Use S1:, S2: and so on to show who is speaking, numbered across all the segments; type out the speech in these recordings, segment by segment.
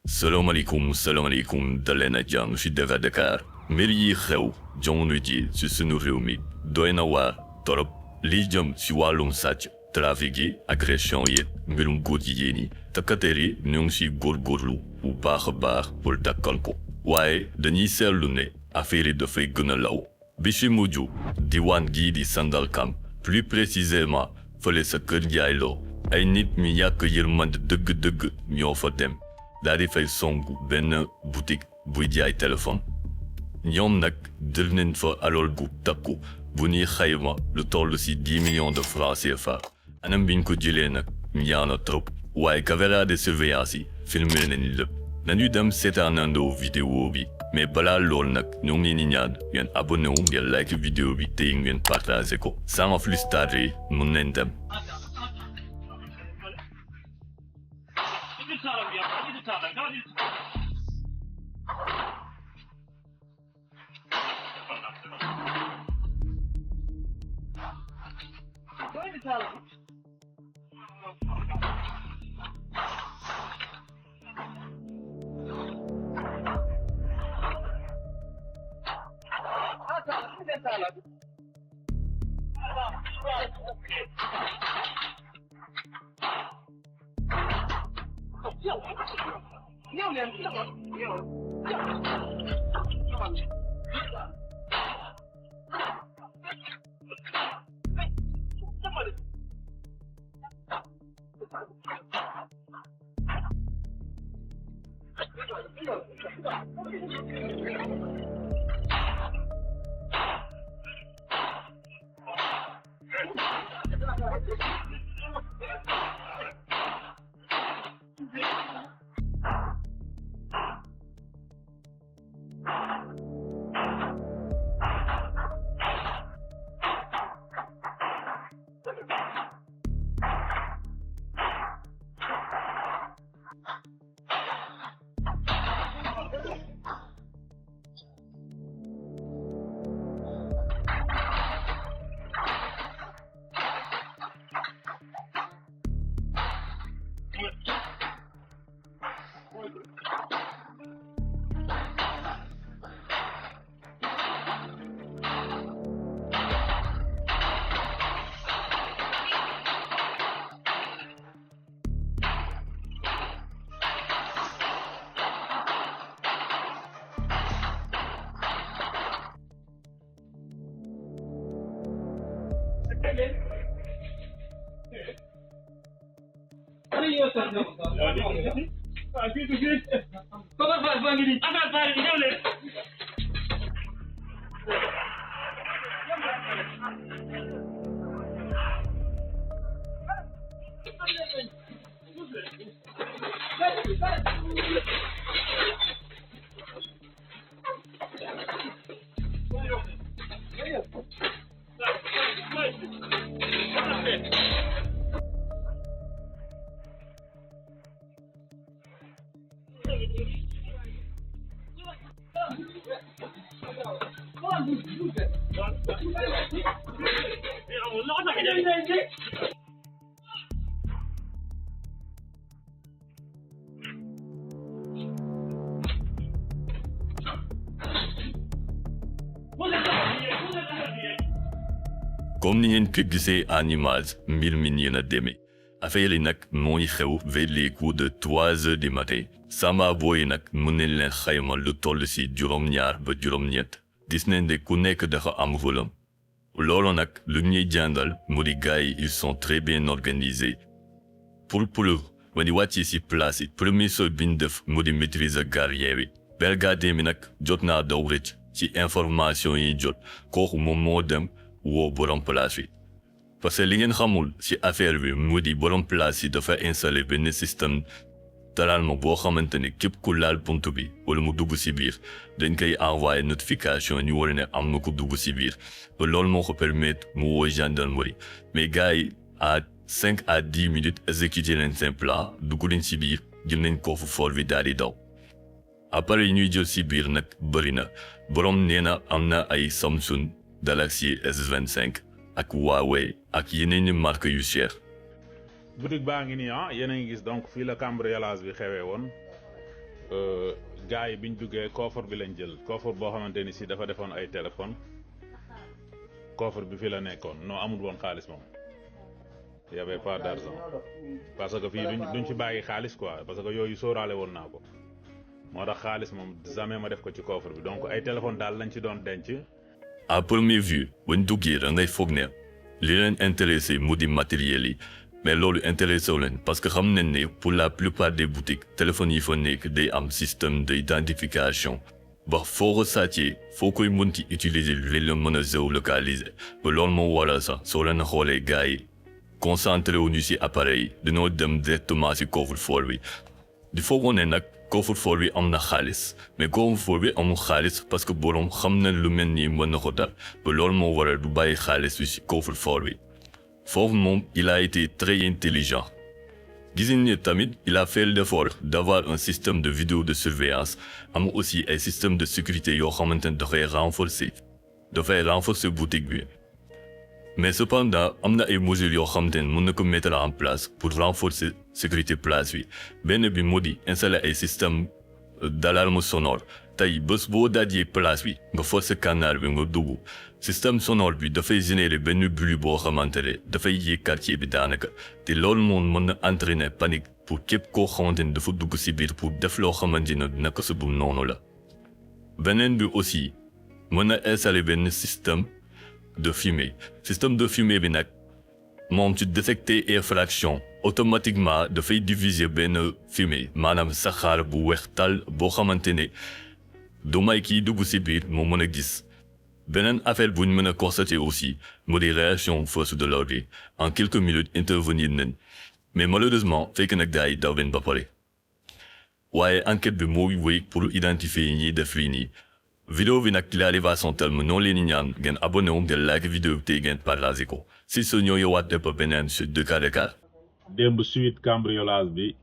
S1: salaamaaleykum daleen ak jàmm ci Daga Dakar mbir yi xew jamono ji ci sunu réew mi doy na waar torop li jëm ci wàllum sàcc trafic yi agression yi mbirum góor jigéen yi takkateer yi ñu ngi ci góorgóorlu bu baax a baax pour dakkal ko waaye dañuy seetlu ne affaire yi dafay gën a law bi ci mujj diwaan gii di Sangalkam plus précisément fële sa kër Njaay Lo ay nit ñu ñàkk yërmande dëgg-dëgg ñoo fa dem daal di fay songu benn boutique buy jaay téléphone ñoom nag jël nañ fa alal gu takku bu ñuy xayma lu toll ci 10 millions de francs CFA anam biñ ko jëlee nag ñaaw na trop waaye caméra de surveillance yi filmé nañ lépp nañu dem seetaanandoo vidéo bi mais balaa lool nag ñoo ngi leen di ñaan ngeen abonné wu ngeen like vidéo bi te ngeen partagé ko sans plus tarder mun nañ dem. Comme ni ngeen ko gisee en image mbir mi nii na demee affaire yi nag moo ngi xew vers les coups de 3 heures du matin sama booy nag mën nañ leen xayma lu toll ci juróom-ñaar ba juróom-ñett gis nañ ne ku nekk dafa am rôlam loolu nag lu ñuy jàngal mu di gars yi ils sont très bien organisés pour ma di wàcc ci place yi premier saut bi ñu def mu di maîtriser guerrier yi brigadier mi nag jot naa daw rëcc ci information yi jot kooku moom moo dem woo borom place bi parce que li ngeen xamul ci affaire bi mu di borom place yi dafa installé benn système d'alarme boo xamante ne képp ku laal buntu bi wala mu dugg ci biir dañ koy envoyé notification ñu war ne am na ko dugg ci biir ba loolu moo ko permettre mu woo gendarmerie mais gars yi à 5 à 10 minutes exécuté nañ seen plan dugg nañ ci biir jël nañ coffre-fort bi daal di daw appareil yi ñuy jël ci biir nag bëri na borom nee na am na ay Samsung Galaxy S25 ak Huawei ak yeneen i marque yu cher.
S2: boutique baa ngi nii yéen a ngi gis donc fii la cambriolage bi xewee woon gars yi biñ duggee coffre bi lañ jël coffre boo xamante ni si dafa defoon ay téléphone coffre bi fi la nekkoon non amul woon xaalis moom y avait pas d'argent parce que fii duñ ci bàyyi xaalis quoi parce que yooyu sóoraale woon naa ko moo tax xaalis moom jamais ma def ko ci coffre bi donc ay téléphone daal lañ ci doon denc.
S1: À première vue buñ duggee da ngay foog ne li leen intéressé mu di matériel yi mais loolu intéressé wu leen parce que xam nañ ne pour la plupart des boutiques téléphones yi fa nekk day am système d'identification ba foo ko sàccee foo koy mënti utiliser li la mën a géolocaliser ba loolu moo waral sax soo leen xoolee gars yi concentré wu ñu si appareil yi dañoo dem directement si coffre-fort bi di foogoon ne nag coffre-fort bi am na xaalis mais coffre-fort bi amul xaalis parce que boroom xam na lu mel nii mën na ko dal ba loolu moo waral du bàyyi xaalis bi si coffre-fort bi foofu moom il a été très intelligent gis nañ tamit il a fait l'effort d'avoir un système de vidéo de surveillance am aussi ay système de sécurité yoo xamante ne dafay renforcer boutique bi mais cependant am na ay mesures yoo xamante ne mën na ko mettre en place pour renforcer sécurité place bi benn bi moo di installer ay système d'alarme sonore tey bés boo dajee place bi nga forcer canal bi nga dugg système sonore bi dafay générer benn bruit boo xamante ne dafay yéeg quartier bi daanaka te loolu moom mën na entraîner panique pour képp koo xamante ne dafa dugg ci biir pour def loo xamante ne naka su bu noonu la. beneen bi aussi mën na installer benn système de fumée bi nag moom ci détecter infraction automatiquement dafay diviser benn fumée maanaam saxaar bu weex tal boo xamante ne du may kii dugg ci biir moo mën a gis. beneen affaire bu ñu mën a constater aussi moo di réaction force de l'ordre yi en quelques minutes intervenir nañ mais malheureusement fekk na gars yi daw leen ba pare waaye enquête bi moo wéy pour identifier ñiy def lii nii. vidéo bi nag il arrive à son terme noonu leen di ñaan ngeen abonné wu ngeen like vidéo bi te ngeen partagé ko si sa ñoo yowaat ba beneen sur Dakar Dakar.
S2: démb suite cambriolage bi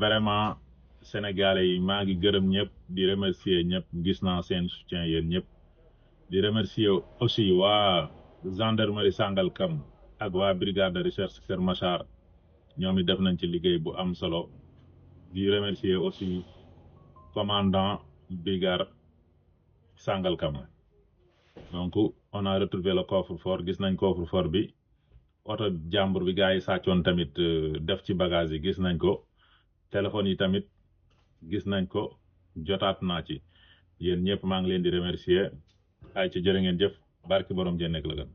S2: vraiment sénégalais yi maa ngi gërëm ñëpp di remercier ñëpp gis naa seen soutien yéen ñëpp di remercier aussi waa gendarmerie Sangalkam ak waa brigade de recherche Kër Machar ñoom it def nañ ci liggéey bu am solo di remercier aussi commandant brigade Sangalkam donc on a retrouvé le coffre-fort gis nañ coffre-fort bi oto jàmbur bi gars yi sàccoon tamit def ci bagage yi gis nañ ko téléphone yi tamit gis nañ ko jotaat naa ci yéen ñëpp maa ngi leen di remercier ay ci jërë ngeen jëf barki borom jën nekk la gën